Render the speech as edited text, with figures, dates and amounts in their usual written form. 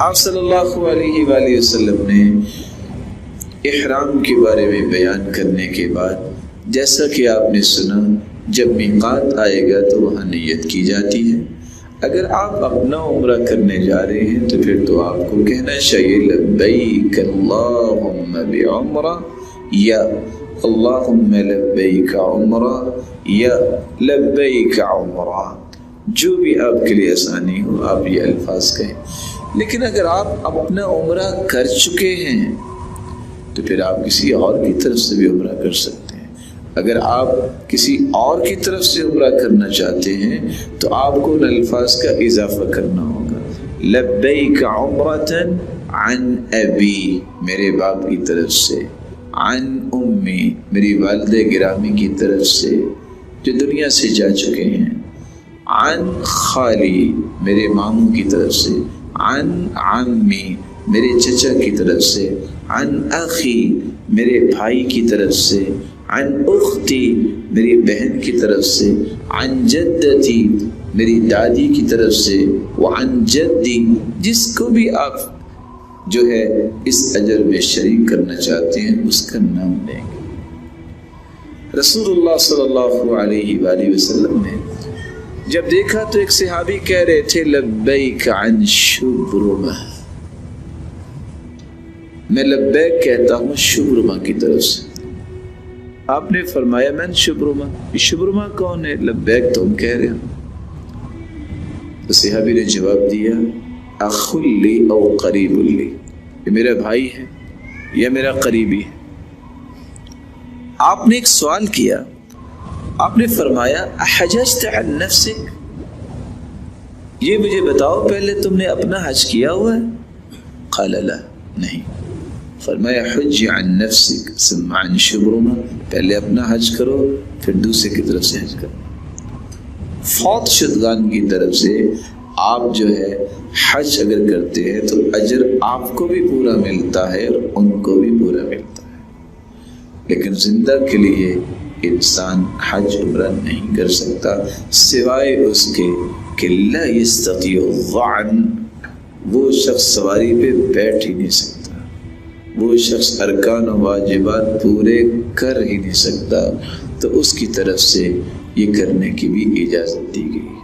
آپ صلی اللہ علیہ وآلہ وسلم نے احرام کے بارے میں بیان کرنے کے بعد جیسا کہ آپ نے سنا جب میقات آئے گا تو وہاں نیت کی جاتی ہے. اگر آپ اپنا عمرہ کرنے جا رہے ہیں تو پھر تو آپ کو کہنا چاہیے لبیک اللہم بعمرہ یا اللہم لبیک عمرہ یا لبیک عمرہ، جو بھی آپ کے لیے آسانی ہو آپ یہ الفاظ کہیں. لیکن اگر آپ اپنا عمرہ کر چکے ہیں تو پھر آپ کسی اور کی طرف سے بھی عمرہ کر سکتے ہیں. اگر آپ کسی اور کی طرف سے عمرہ کرنا چاہتے ہیں تو آپ کو ان الفاظ کا اضافہ کرنا ہوگا. لبیک عمرۃ عن ابی، میرے باپ کی طرف سے، عن امی، میری والد گرامی کی طرف سے جو دنیا سے جا چکے ہیں، عن خالی، میرے ماموں کی طرف سے، عن عمی، میرے چچا کی طرف سے، عن اخی، میرے بھائی کی طرف سے، عن اختی، میری بہن کی طرف سے، عن جدتی، میری دادی کی طرف سے، وعن جدی، جس کو بھی آپ جو ہے اس اجر میں شریک کرنا چاہتے ہیں اس کا نام لیں گے. رسول اللہ صلی اللہ علیہ وآلہ وسلم نے جب دیکھا تو ایک صحابی کہہ رہے تھے لبیک عن شبرمہ، میں لبیک کہتا ہوں شبرمہ کی طرف سے. آپ نے فرمایا من شبرمہ، شبرمہ کون ہے؟ لبیک تو ہم کہہ رہے ہیں. تو صحابی نے جواب دیا اخ لی او قریب لی، یہ میرا بھائی ہے یا میرا قریبی ہے. آپ نے ایک سوال کیا، آپ نے فرمایا احججت عن نفسک، یہ مجھے بتاؤ پہلے تم نے اپنا حج کیا ہوا ہے؟ قال لا، نہیں. فرمایا حج عن نفسک ثم عن شبرمہ، پہلے اپنا حج کرو پھر دوسرے کی طرف سے حج کرو. فوت شدگان کی طرف سے آپ جو ہے حج اگر کرتے ہیں تو اجر آپ کو بھی پورا ملتا ہے اور ان کو بھی پورا ملتا ہے. لیکن زندہ کے لیے انسان حج عمرہ نہیں کر سکتا سوائے اس کے کہ لا یستطیع الظعن، وہ شخص سواری پہ بیٹھ ہی نہیں سکتا، وہ شخص ارکان و واجبات پورے کر ہی نہیں سکتا، تو اس کی طرف سے یہ کرنے کی بھی اجازت دی گئی.